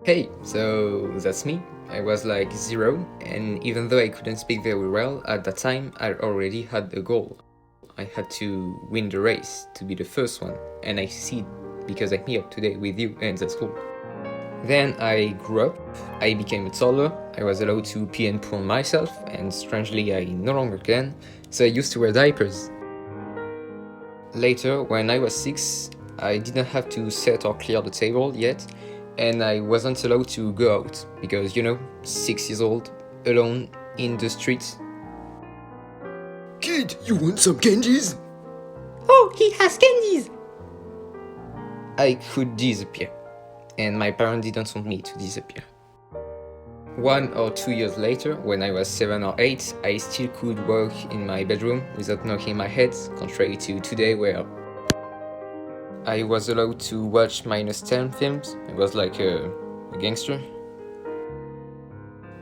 Hey, so that's me. I was like 0, and even though I couldn't speak very well at that time, I already had a goal. I had to win the race, to be the first one, and I succeed because I'm here today with you, and that's cool. Then I grew up, I became a toddler, I was allowed to pee and poo on myself, and strangely I no longer can, so I used to wear diapers. Later, when I was 6, I didn't have to set or clear the table yet, and I wasn't allowed to go out because, 6 years old, alone, in the streets. Kid, you want some candies? Oh, he has candies! I could disappear, and my parents didn't want me to disappear. 1 or 2 years later, when I was 7 or 8, I still could walk in my bedroom without knocking my head, contrary to today where I was allowed to watch -10 films. I was like a gangster.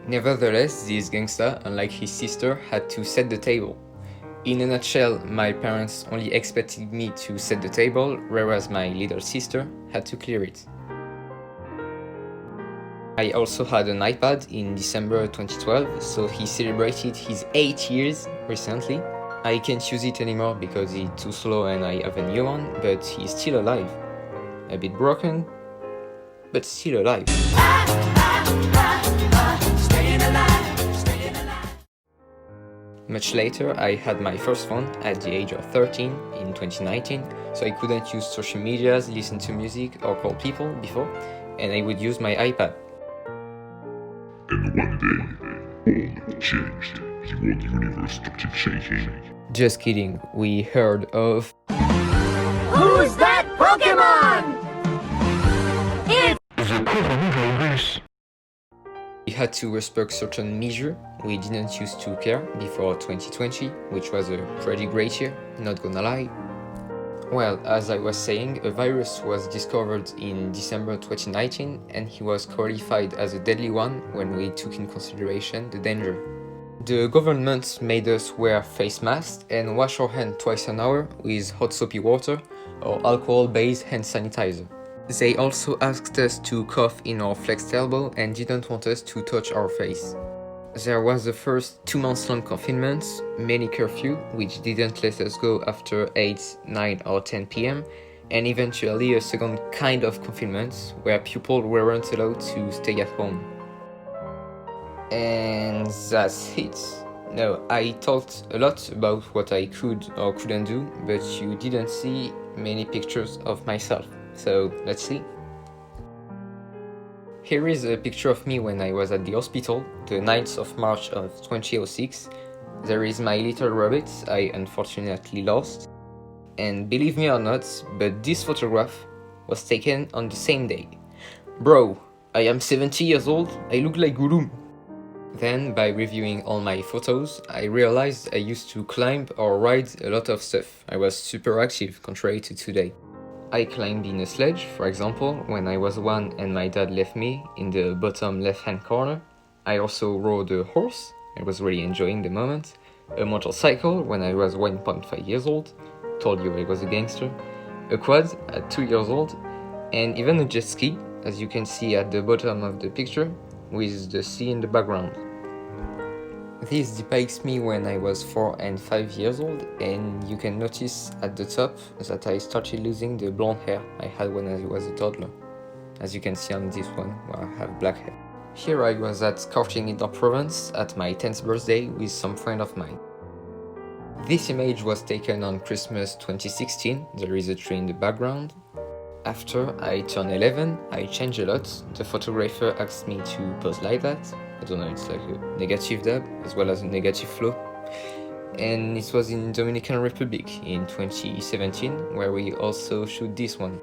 Nevertheless, this gangster, unlike his sister, had to set the table. In a nutshell, my parents only expected me to set the table, whereas my little sister had to clear it. I also had an iPad in December 2012, so he celebrated his 8 years recently. I can't use it anymore because it's too slow and I have a new one, but he's still alive. A bit broken, but still alive. Much later, I had my first phone at the age of 13 in 2019, so I couldn't use social medias, listen to music, or call people before, and I would use my iPad. And one day, all changed. The whole universe started shaking. Just kidding, we heard of Who's that Pokemon? we had to respect certain measures we didn't used to care before 2020, which was a pretty great year, not gonna lie. Well, as I was saying, a virus was discovered in December 2019 and he was qualified as a deadly one when we took in consideration the danger. The government made us wear face masks and wash our hands twice an hour with hot soapy water or alcohol-based hand sanitizer. They also asked us to cough in our flexed elbow and didn't want us to touch our face. There was the first 2 months long confinement, many curfew, which didn't let us go after 8, 9 or 10 p.m, and eventually a second kind of confinement where people weren't allowed to stay at home. And that's it. No, I talked a lot about what I could or couldn't do, but you didn't see many pictures of myself. So let's see. Here is a picture of me when I was at the hospital, the 9th of March of 2006. There is my little rabbit I unfortunately lost. And believe me or not, but this photograph was taken on the same day. Bro, I am 70 years old, I look like Guru. Then, by reviewing all my photos, I realized I used to climb or ride a lot of stuff. I was super active, contrary to today. I climbed in a sledge, for example, when I was 1 and my dad left me in the bottom left-hand corner. I also rode a horse, I was really enjoying the moment. A motorcycle when I was 1.5 years old, told you I was a gangster. A quad at 2 years old, and even a jet ski, as you can see at the bottom of the picture, with the sea in the background. This depicts me when I was 4 and 5 years old, and you can notice at the top that I started losing the blonde hair I had when I was a toddler. As you can see on this one, where I have black hair. Here I was at Karting in Provence at my 10th birthday with some friend of mine. This image was taken on Christmas 2016, there is a tree in the background. After I turned 11, I changed a lot. The photographer asked me to pose like that. I don't know, it's like a negative dab as well as a negative flow. And it was in Dominican Republic in 2017 where we also shoot this one.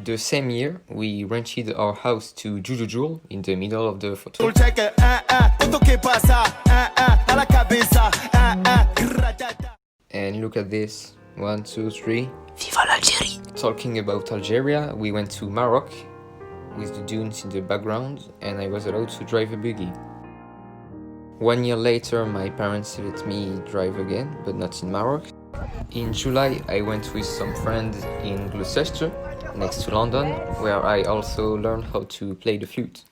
The same year, we rented our house to Jujujul in the middle of the photo. And look at this, 1, 2, 3. Viva l'Algérie! Talking about Algeria, we went to Morocco with the dunes in the background and I was allowed to drive a buggy. 1 year later, my parents let me drive again, but not in Maroc. In July, I went with some friends in Gloucester, next to London, where I also learned how to play the flute.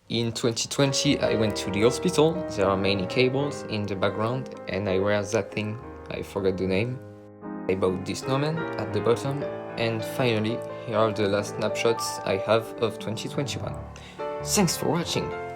In 2020, I went to the hospital. There are many cables in the background, and I wear that thing, I forgot the name. I bought this snowman at the bottom, and finally, here are the last snapshots I have of 2021. Thanks for watching!